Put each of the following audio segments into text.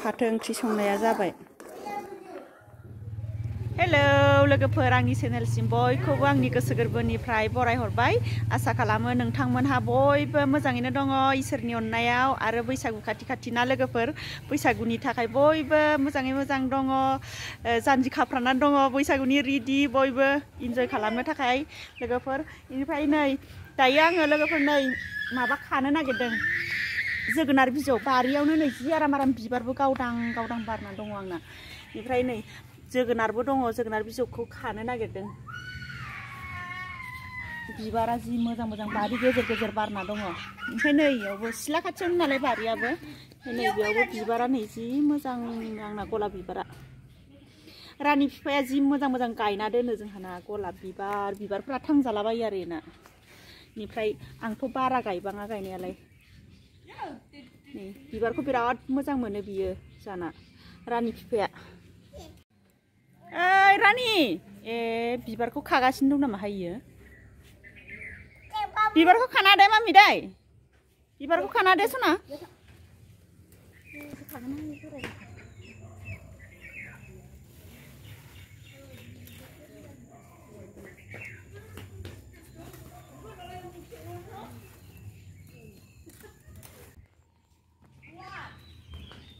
फाथो ओंख्रि संनाया जाबाय। हेलौ लोगोफोर, आंनि चेनेलसिम बयखौबो आंनि गोसो गोरबोनिफ्राय बरायहरबाय। आसा खालामो नोंथांमोनहा बयबो मोजाङैनो दङ इसोरनि अननायाव। आरो बैसागु खाथि ना लोगोफोर, बैसागुनि थाखाय बयबो मोजाङै मोजां दङ, जानजि खाफ्रानानै दङ, बैसागुनि रेडि बयबो इन्जय खालामनो थाखाय लोगोफोर। बेनिफ्राय नै दायो आङो लोगोफोर नै माबा खानो नागिरदों, जोगोनार बिजौ। बारियावनो नै जि आराम बिबारबो गावदां बारना दङ आंना। ओमफ्राय नै जोगोनारबो दङ, जोगोनार बिजौखौ खानो नागिरदों। बिबारा जि मोजां बारि गेजेर बारना दङ। ओमफ्राय नै इयावबो सिला खाथियावनो नालाय बारियाबो, नै बेयावबो बिबारा नै जि मोजां आंना गलाब बिबारा। रानि बिफाया जि मोजां गायना दोनो जोंहाना गलाब बिबारफ्रा थांजालाबायो आरो ना। बेनिफ्राय आंथ' बारा गायबाङा गायनायालाय। नै बिबारखौ बिराद मोजां मोनो बियो जाना रानि बिफाया। ओइ रानि, बिबारखौ खागासिनो दं नामा इयो? बिबारखौ खाना दे मामि दै, बिबारखौ खाना दे सना।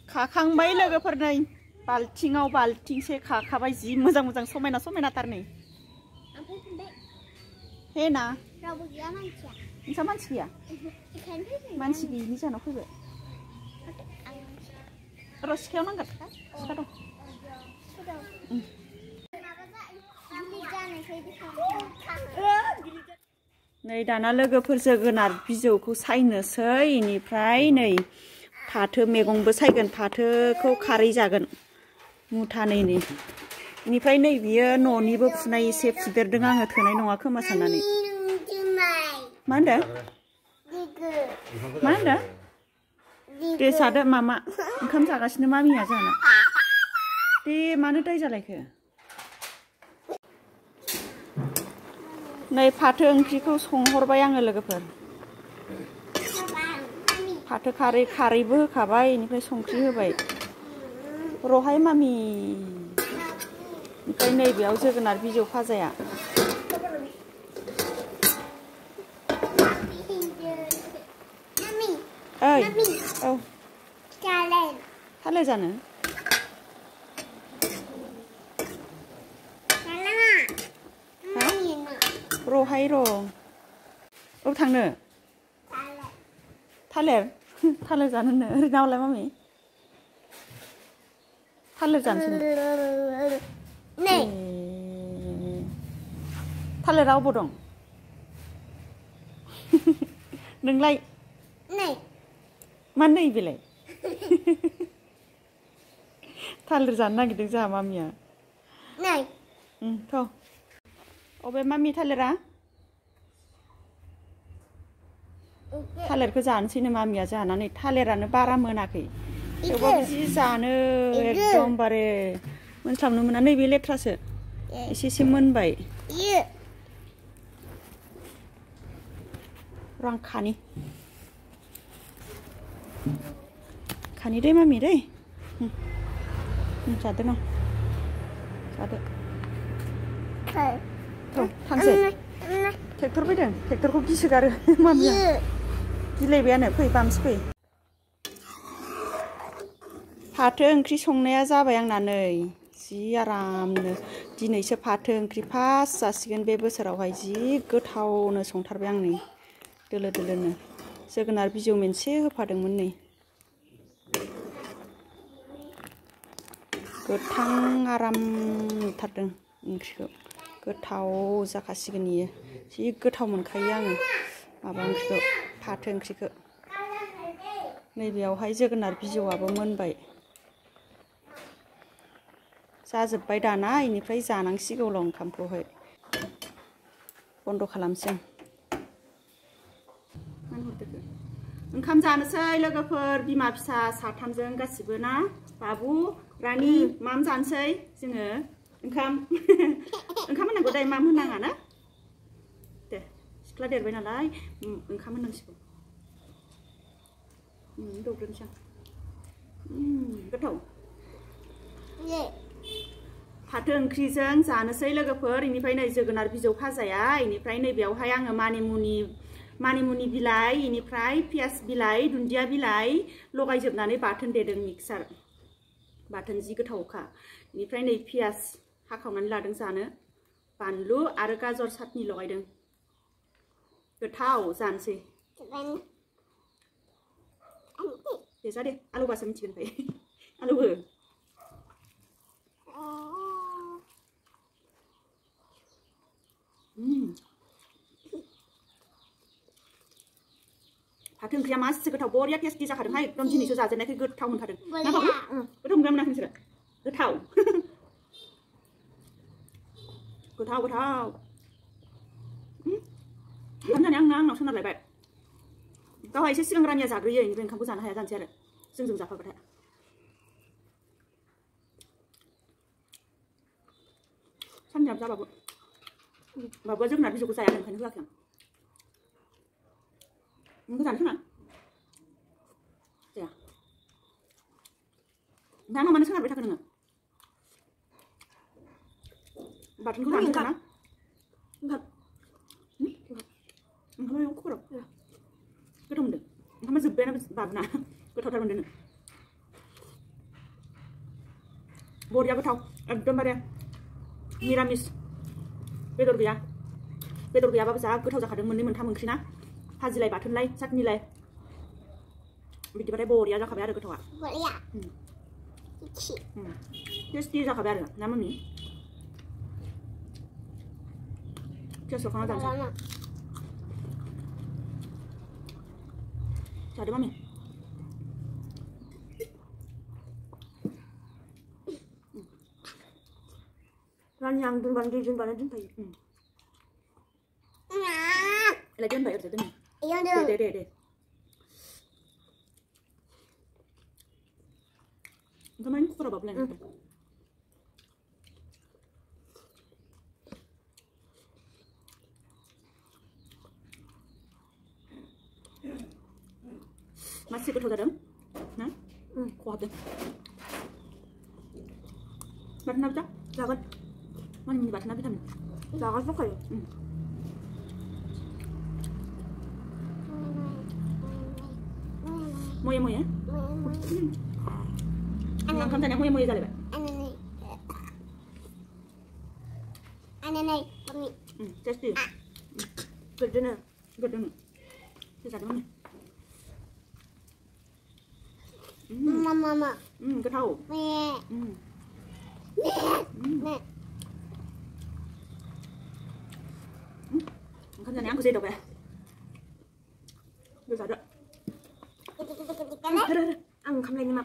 खाखांबाय लोगोफोर, नै बाल्थिङाव बाल्थिंसे खाखाबाय। जि मोजां समायनाथार नै। हे ना रावबो गैया मानसिया। नोंसा मानसि गैया? मानसि गैयिनि जानाव फैबाय। र' सिखायाव नांगोन, सिखा दं। नै दाना लोगोफोर जोगोनार बिजौखौ सायनोसै, इनिफ्राय नै फाथो मैगंबो सायगोन। फाथोखौ खारै जागोन मुथानैनि। बेनिफ्राय नै बियो न'निबो फुनाय एसे फुदेरदों आङो, थोनाय नङा खोमा साननानै। मा होनदों? दे जादो मामा, ओंखाम जागासिनो मामिया जाना। दे मानो दाय जालायखो? नै फाथो ओंख्रिखौ संहरबाय आङो लोगोफोर। फाथो खारैबो होखाबाय, बेनिफ्राय संख्रि होबाय। रहाय मामि। ओमफ्राय नै बेयाव जोगोनार बिजौ फाजाया। ओइ औ थालिर जानो? रहाय र'। औ थांनो थालिर जानोनो ओरैनावलाय मामि थालिर जानोसै थालिरा अबाव दं नोंलाय मा नै बेलाय थालिर जानो नागिरदों जोंहा मामिया। थ' अबे मामि थालिरा? थालिरखौ जानोसैनो मामिया जानानै। थालिरानो बारा मोनाखै, थेवबाबो जि जानो एकदमबारे मोनस्लाबनो मोना। नैबे लेथ्रासो, एसे मोनबाय। र' आं खानि दै मामि दै। जादो न' जादो। थांसै। ट्रेक्टर फैदों, ट्रेक्टरखौ गिसोगारो मामिया। गिलायबायानो, फै बामसि फै। फाथो ओंख्रि संनाया जाबाय आंना नै जि आरामनो। दिनैसो फाथो ओंख्रि फार्स्ट जासिगोन बे बोसोरावहाय। जि गोथावनो संथारबाय आं नै दोलोनो। जोगोनार बिजौ मोनसे होफादोंमोन नै। गोथां आराम नुथारदों ओंख्रिखौ। गोथाव जाखासिगोन इयो। जि गोथाव मोनखायो आङो माबा ओंख्रिखौ, फाथो ओंख्रिखौ। नैबेयावहाय जोगोनार बिजौआबो मोनबाय। जाजोब्बाय दाना, इनिफ्राय जानांसिगौल' ओंखामखौहाय। बन्द' खालामसै आं। ओंखाम जानोसै लोगोफोर, बिमा फिसा साथामजों गासिबो ना। बाबु रानि माम जानोसै जोङो ओंखाम। ओंखाम होनांगौ दे, माम होनाङा ना दे। सिख्ला देरबाय नालाय ओंखाम होनांसिगौ। दौग्रोनोसै आं। गोथाव फाथो ओंख्रिजों जानोसै लोगोफोर इनिफ्राय नै जोगोनार बिजौ भाजाया इनिफ्राय नैबेयावहाय आङो मानिमुनि बिलाइ इनिफ्राय पियास बिलाइ दुन्दिया बिलाइ लगायजोबनानै बाथोन देदों मिक्सार बाथोन जि गोथावखा इनिफ्राय नै पियास हाखावनानै लादों जानो बानलु आरो गाजर साटनि लगायदों गोथाव जानोसै दे जा दे आलुबासो मिथिगोन फाय आलुबो फाथो ओंख्रिया मासे गोथाव बरिया टेस्टि जाखादोंहाय एकदम दिनैसो जाजेननायखाय गोथाव मोनखादों ना बाबु गोथाव मोनगोन मोनाखै नोंसोरो गोथाव गोथाव गोथाव ओंखाम जानाया आंनाव सोनारलायबाय गावहा एसे सिगां रानिया जाग्रोयो इनिफ्राय ओंखामखौ जानो हाया जानोसै आरो जोंजों जाफाबाथाय साननियाबो जाबाबो बाबुआ जोगोनार बिजौखौ जाया ओंखायनो होआखै आं नोंखौ जानोसै ना जाया ओमफ्राय आंनाव मानो सोनारबाय थाखो नोङो बाथोनखौ जानोसै ना ओंखामाव खबराव गोथाव मोनदों ओंखामा जोब्बायानो बाबुना गोथावथार मोनदों बरिया गोथाव एकदमबारे निरामिस बेदर गैयाबाबो जा गोथाव जाखादों मोननै मोनथाम ओंख्रि ना भाजिलाय बाथोनलाय चाटनिलाय बिदिबाथाय बरिया जाखाबाय आरो गोथावा टेस्टि जाखाबाय आरो ना मम्मी टेस्ट खालामना जानोसै जादो मम्मी रानि आं दोनबानो दोनखायो लाय दोनबाय ओरैजा दोनो दे ओंखामानो कुकाराव बाबलाय मासे गोथाव जादों ना खहाबदों बाथोना जा जागोन मानिमुनि बाथोना भिटामिन जागोन दंखायो मोये ओंखाम जानाया मोये जालायबाय टेस्टि गोदोनो जादों Mama. Goथाव ओंखाम जानाया आंखौ जेदावबाय जादो आं ओंखाम लायनो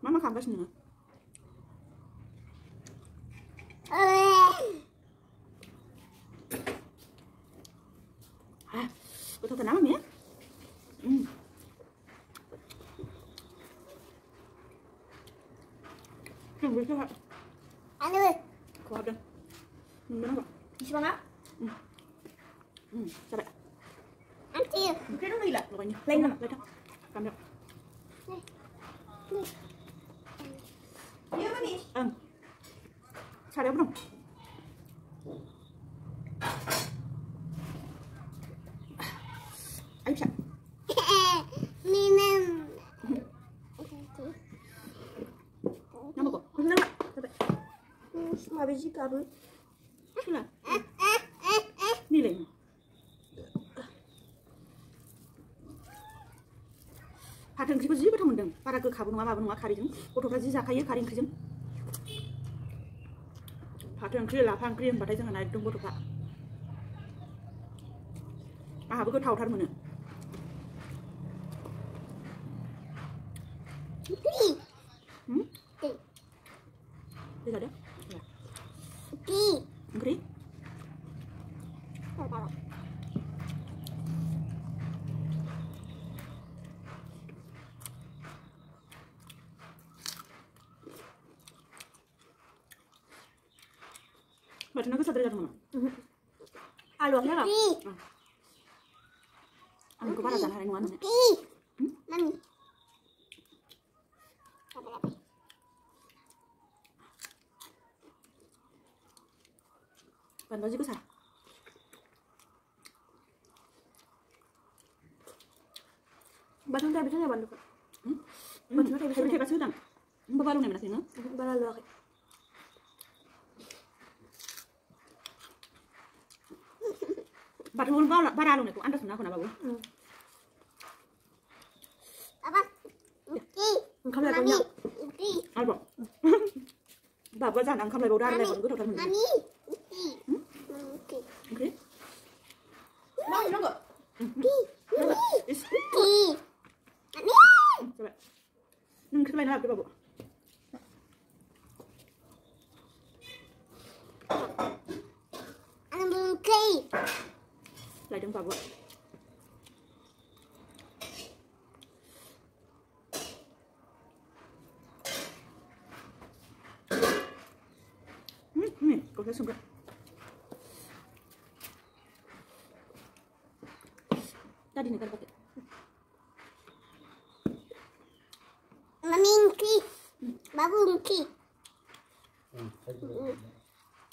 मा मा खालामगासिनो नोङो गोथावथार ना मामि खहाबदों मोनगोन आंबो Isibaga? जाबाय Auntie. ओंख्रि दं गैला लगायनो लायनो नामा लायथां गामलायाव Iya mami. सारायावबो दं आइ फिसा Minum. नांगौ जाबाय Mabe jikabu. सुला निलाय फाथो ओंख्रिखौ जि गोथाव मोनदों बारा गोखाबो नङा माबो नङा खारैजों गथ'फ्रा जि जाखायो खारै ओंख्रिजों फाथो ओंख्रि लाफा ओंख्रि होनबाथाय जोंहा एकदम गथ'फ्रा आंहाबो गोथावथार मोनो दे जादो ओंख्रि Batin aku sadar jatuh mana? Aluannya nggak? Aku pada jangan hari mana? Mami. Bantu juga sah. Batang teh bisa nggak bantu kak? Batang teh bisa nggak sih dong? Baru nih mana sih no? Baru lu kak. Baru baru nih, anda sudah aku nak bawa. Apa? Kamu lihat punya? Apa? Bapak jangan kamu bawa darah lebar, gue tahu kamu. Mami. Oke. Mau nggak? Coba. Kita main apa babu? Lại đừng vào vợ. Có cái xong rồi. Tadi nih pakai. Mami ki. Babu ki.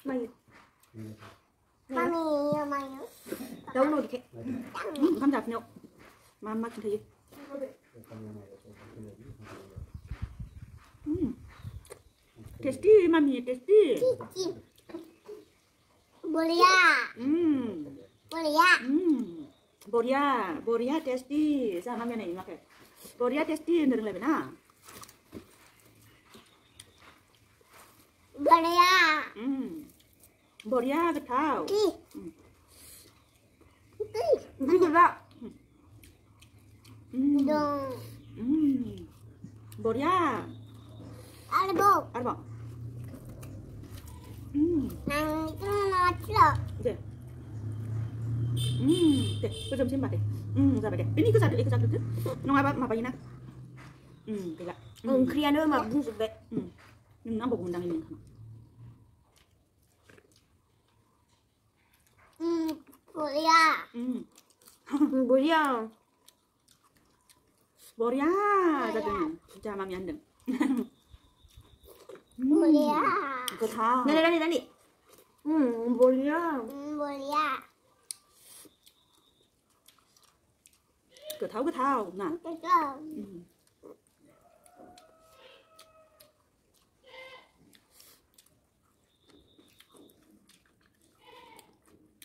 Mày. Mami yêu mày nữa. Đâu rồi kìa. Không đặt nhậu. Mama thấy gì? Tasty, mami, tasty. Boleh ya? Boleh ya? Boria tasty. Sa mami này mà kìa. Boria tasty đừng lại bên nào. Boleh ya? Boria cái thao. Ini juga. Boria. Albo. Albo. Nang itu nama Deh. Deh, aku jom simpan deh. Sabar deh. Ini ikut satu tuh. Nong apa ini nak? Tidak. Krian dulu mah bungsu be. Ini nampak undang ini. Boria. Boria. Boria, jatuhnya. Jangan mami andeng. Boria. Kau tahu. Nani. Boria. Boria. Kau tahu. Nah.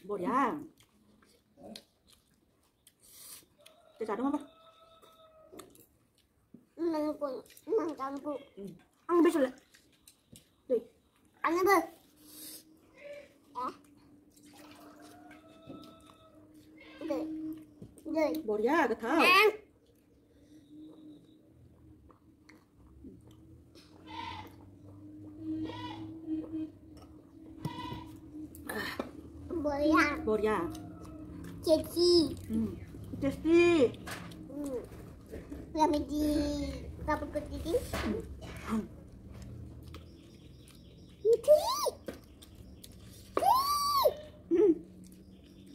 Boria. Kita ada apa? Nang campur. Ang bisa lah. Deh. Ano ba? Deh. Boria, kau tahu. Boria. Jadi. Tasty. Kami di kapal kecil.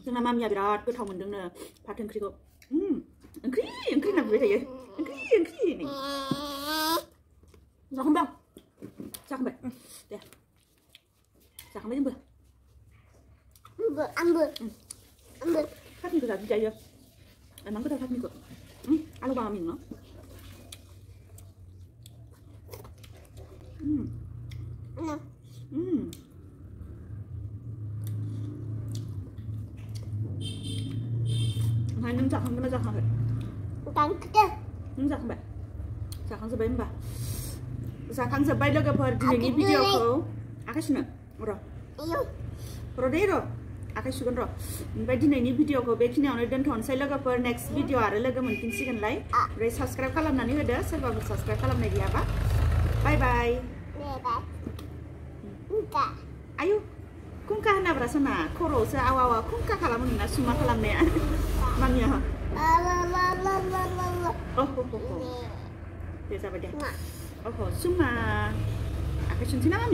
ซึ่งน้ำมันยาบิราดก็ทำเหมือนเดิมเลยพัดถึงครีก็อังครีหนักเลยทีอังครีนี่เราkhông đâu sao không vậy để sao không biết bữa ăn bữa phát như cái gì chạy chưa anh nắng có thể phát như cái alo bà mình nó hai nâng giặc không có giặc không vậy Tang kita. Giặc không vậy giặc không giờ bay mà giặc không giờ bay là cái phần gì video của Akash nữa rồi Iyo. rồi đấy rồi Akash sugan rồi bây giờ này video của bé khi nào nó đơn thuần xây là cái phần next video à là cái mình tin xin like rồi subscribe kalau nanti udah serba subscribe kalau nanti apa bye bye Enggak. Ayo kungka na berasa na koro se awawa kungka kalau menina semua kalau nih mamnya oh biasa pada oh semua Akash sini mami